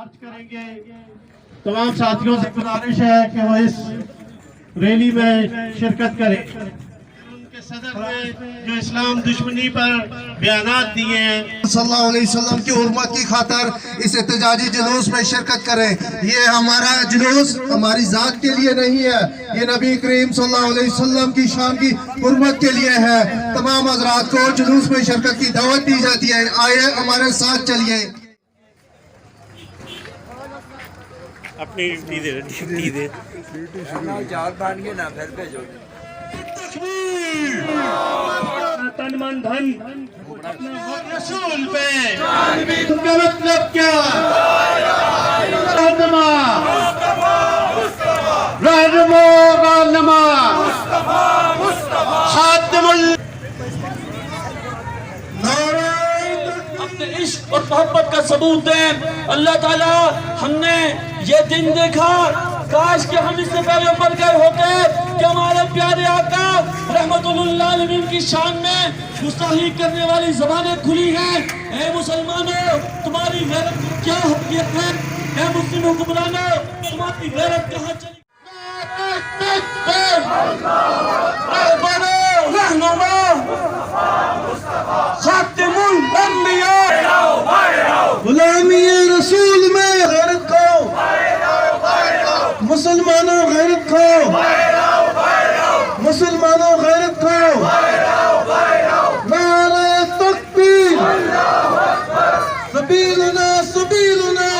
مارچ کریں گے. تمام ساتھیوں سے گزارش ہے کہ وہ اس ریلی میں شرکت کریں. ان کے صدر نے جو اسلام دشمنی پر بیانات دیے ہیں صلی اللہ علیہ وسلم کی حرمت کی خاطر اس احتجاجی جلوس میں شرکت کریں. یہ ہمارا جلوس ہماری ذات کے لیے نہیں ہے، یہ نبی کریم صلی اللہ علیہ وسلم کی شان کی حرمت کے لیے ہے. تمام حضرات کو جلوس میں شرکت کی دعوت دی جاتی ہے. آئیے ہمارے ساتھ چلیے. اپنی ڈیوٹی دے جال بان کے نہ پھر بھیجو تن من دھن اپنے رسول پہ تم کا مطلب کیا؟ رہنما خاتم اپنے عشق اور محبت کا ثبوت دیں. اللہ تعالیٰ ہم نے یہ دن دیکھا، کاش کہ ہم اس سے پہلے بڑھ گئے ہوتے کہ ہمارے پیارے آقا رحمت اللہ علیہ کی شان میں گستاخی کرنے والی زبانیں کھلی ہیں. اے مسلمانوں، تمہاری غیرت کی کیا حقیقت ہے؟ اے مسلم حکمرانوں، تمہاری غیرت کہاں چلی؟ رہنما خاتم الانبیاء غلامی رسول میں غیرت کھو، مسلمانوں غیرت کھو، مسلمانوں غیرت کھو. نعرہ تکبیر، سبیلنا سبیلنا.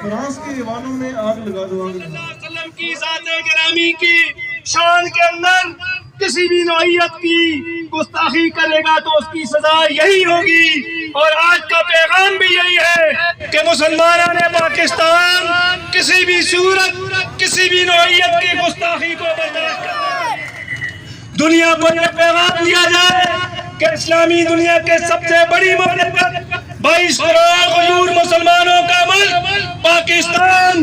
فرانس کے ایوانوں میں آگ لگا دو. صلی اللہ علیہ وسلم کی ذات گرامی کی شان کے اندر کسی بھی نوعیت کی گستاخی کرے گا تو اس کی سزا یہی ہوگی. اور آج کا پیغام بھی یہی ہے کہ مسلمانوں نے پاکستان کسی بھی صورت کسی بھی نوعیت کی گستاخی کو برداشت کرنا. دنیا کو یہ پیغام دیا جائے کہ اسلامی دنیا کے سب سے بڑی مملکت 22 کروڑ غیور مسلمانوں کا ملک پاکستان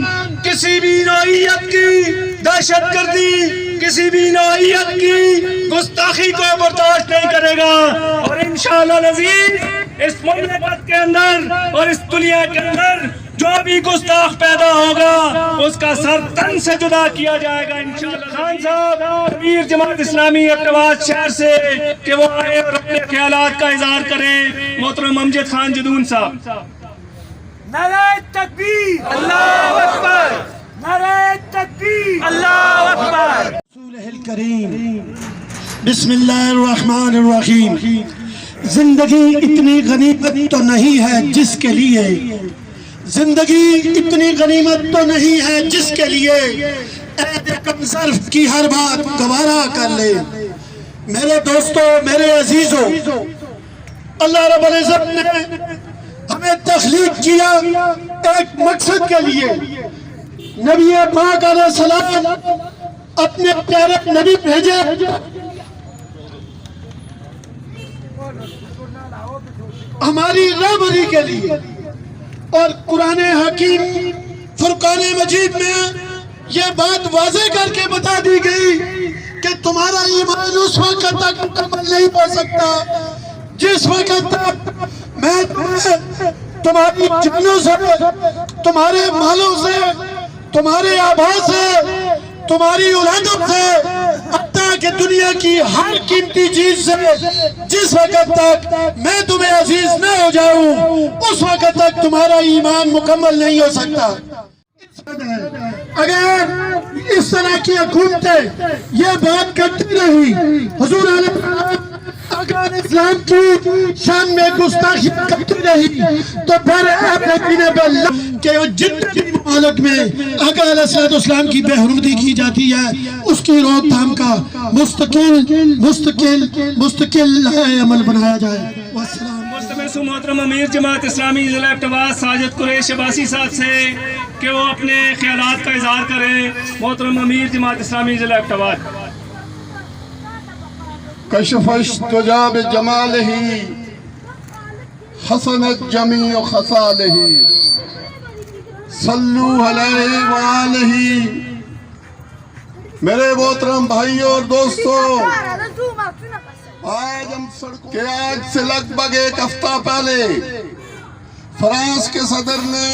کسی بھی نوعیت کی دہشت گردی، کسی بھی نوعیت کی گستاخی کو برداشت نہیں کرے گا. اور انشاءاللہ العزیز اس مملکت کے اندر اور اس دنیا کے اندر جو بھی گستاخ پیدا ہوگا اس کا سر تن سے جدا کیا جائے گا انشاءاللہ. خان صاحب امیر جماعت اسلامی اقتباس شہر سے کہ وہ آئے اور اپنے خیالات کا اظہار کریں. محترم امجد خان جدون صاحب. نعرہ تکبیر، اللہ اکبر، نعرہ تکبیر، اللہ اکبر. رسولہ الکریم بسم اللہ الرحمن الرحیم. زندگی اتنی غنیمت تو نہیں ہے جس کے لیے، زندگی اتنی غنیمت تو نہیں ہے جس کے لیے عید کم ظرف کی ہر بات گوارا کر لے. میرے دوستو، میرے عزیزو، اللہ رب العزت نے ہمیں تخلیق کیا ایک مقصد کے لیے. نبی پاک علیہ السلام اپنے پیارے نبی بھیجے ہماری رہبری کے لیے. اور قرآن حکیم فرقان مجید میں یہ بات واضح کر کے بتا دی گئی کہ تمہارا ایمان اس وقت تک مکمل نہیں ہو سکتا جس وقت تک میں تمہیں تمہاری جانوں سے، تمہارے مالوں سے، تمہارے آبا سے، تمہاری اولادوں سے، حتیٰ کہ دنیا کی ہر قیمتی چیز سے جس وقت تک میں تمہیں عزیز نہ ہو جاؤں اس وقت تک تمہارا ایمان مکمل نہیں ہو سکتا. اگر اس طرح کی حکومتیں یہ بات کرتی رہی، حضور علیہ السلام اگر اسلام کی شان میں گستاخی کرتی رہی تو پھر کہ جتنے ممالک میں آقا علیہ السلام کی بے حرمتی کی جاتی ہے اس کی روک تھام کا مستقل عمل بنایا جائے. محترم امیر جماعت اسلامی ضلع اقتباس ساجد قریش عباسی صاحب سے کہ وہ اپنے خیالات کا اظہار کریں. محترم امیر جماعت اسلامی ضلع اقتباس. کشف اشتجا بجمالہ حسنت جمیع خصالہ صلو علیہ وآلہ. میرے محترم بھائیوں اور دوستوں، آج ہم سڑکوں کے آج سے لگ بھگ ایک ہفتہ پہلے فرانس کے صدر نے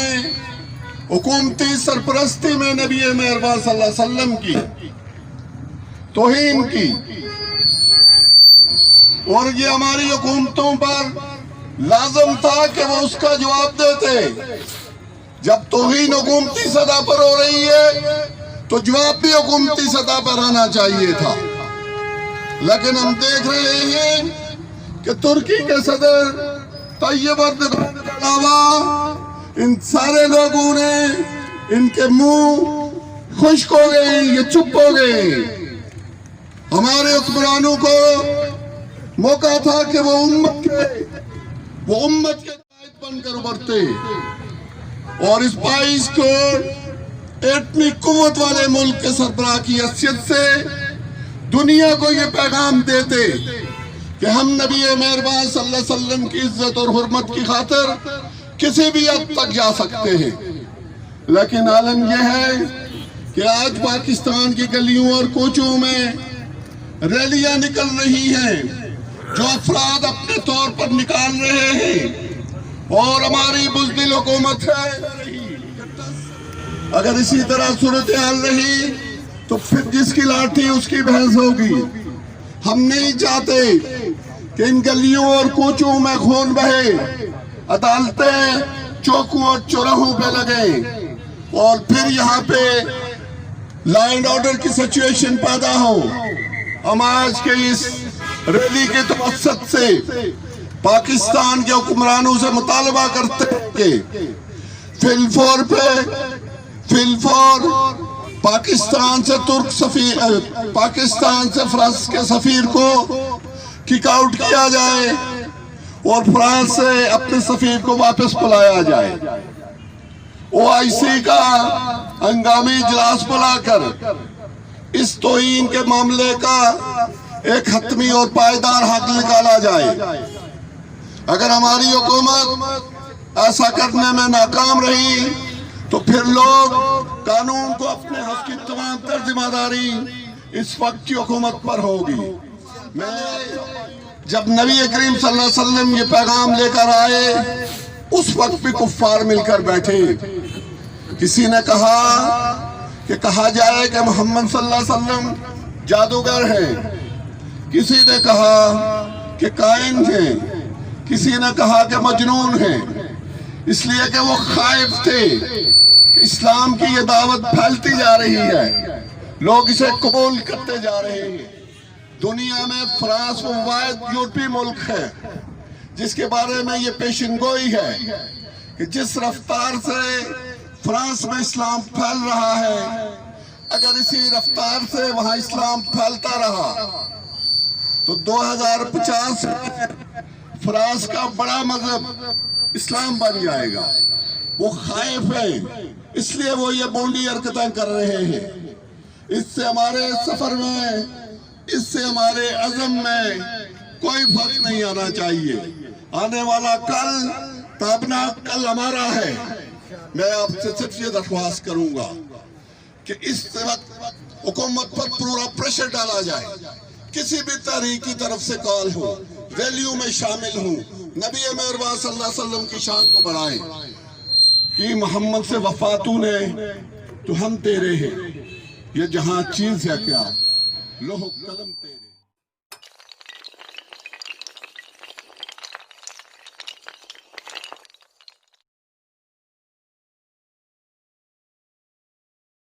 حکومتی سرپرستی میں نبی مہربان صلی اللہ علیہ وسلم کی توہین کی، اور یہ ہماری حکومتوں پر لازم تھا کہ وہ اس کا جواب دیتے۔ جب توہین حکومتی سطح پر ہو رہی ہے تو جواب بھی حکومتی سطح پر آنا چاہیے تھا، لیکن ہم دیکھ رہے ہیں کہ ترکی کے صدر طیب اردوغان کے علاوہ ان سارے لوگوں نے ان کے منہ خشک ہو گئے، یہ چپ ہو گئے۔ ہمارے حکمرانوں کو موقع تھا کہ وہ امت کے قائد بن کر ابھرتے اور اس 22 کو ایٹمی قوت والے ملک کے سربراہ کی حیثیت سے دنیا کو یہ پیغام دیتے کہ ہم نبی مہربان صلی اللہ علیہ وسلم کی عزت اور حرمت کی خاطر کسی بھی حد تک جا سکتے ہیں۔ لیکن عالم یہ ہے کہ آج پاکستان کی گلیوں اور کوچوں میں ریلیاں نکل رہی ہیں جو افراد اپنے طور پر نکال رہے ہیں، اور ہماری بزدل حکومت ہے۔ اگر اسی طرح صورتحال رہی تو پھر جس کی لاٹھی اس کی بھینس ہوگی۔ ہم نہیں چاہتے کہ ان گلیوں اور کوچوں میں خون بہے، عدالتیں چوکوں اور چوراہوں پہ لگیں اور پھر یہاں پہ لا اینڈ آرڈر کی سچویشن پیدا ہو۔ ہم آج کے اس ریلی کے توسط سے پاکستان کے حکمرانوں سے مطالبہ کرتے ہیں کہ فی الفور پاکستان سے پاکستان سے فرانس کے سفیر کو کک آؤٹ کیا جائے اور فرانس سے اپنے سفیر کو واپس بلایا جائے۔ OIC کا ہنگامی اجلاس بلا کر اس توہین کے معاملے کا ایک حتمی اور پائیدار حل نکالا جائے۔ اگر ہماری حکومت ایسا کرنے میں ناکام رہی تو پھر لوگ قانون کو اپنے حق کی تمام تر ذمہ داری اس وقت کی حکومت پر ہوگی۔ جب نبی کریم صلی اللہ علیہ وسلم یہ پیغام لے کر آئے اس وقت بھی کفار مل کر بیٹھے۔ کسی نے کہا جائے کہ محمد صلی اللہ علیہ وسلم جادوگر ہیں، کسی نے کہا کہ کائن ہیں، کسی نے کہا کہ مجنون ہیں، اس لیے کہ وہ خائف تھے کہ اسلام کی یہ دعوت پھیلتی جا رہی ہے، لوگ اسے قبول کرتے جا رہے ہیں۔ دنیا میں فرانس وہ واحد یورپی ملک ہے جس کے بارے میں یہ پیشن گوئی ہے کہ جس رفتار سے فرانس میں اسلام پھیل رہا ہے، اگر اسی رفتار سے وہاں اسلام پھیلتا رہا تو 2050 میں فرانس کا بڑا مذہب اسلام بن جائے گا۔ وہ خائف ہیں، اس لیے وہ یہ بونڈی حرکتیں کر رہے ہیں۔ اس سے ہمارے سفر میں، اس سے ہمارے عزم میں کوئی فرق نہیں آنا چاہیے۔ آنے والا کل تابناک کل ہمارا ہے۔ میں آپ سے صرف یہ درخواست کروں گا کہ اس وقت حکومت پر پورا پریشر ڈالا جائے، کسی بھی تحریک کی طرف سے کال ہو، ریلیوں میں شامل ہوں، نبی مہربان صلی اللہ علیہ وسلم کی شان کو بڑھائیں کہ محمد سے وفاتوں نے تو ہم تیرے ہیں، یہ جہاں چیز ہے کیا لوح قلم تیرے۔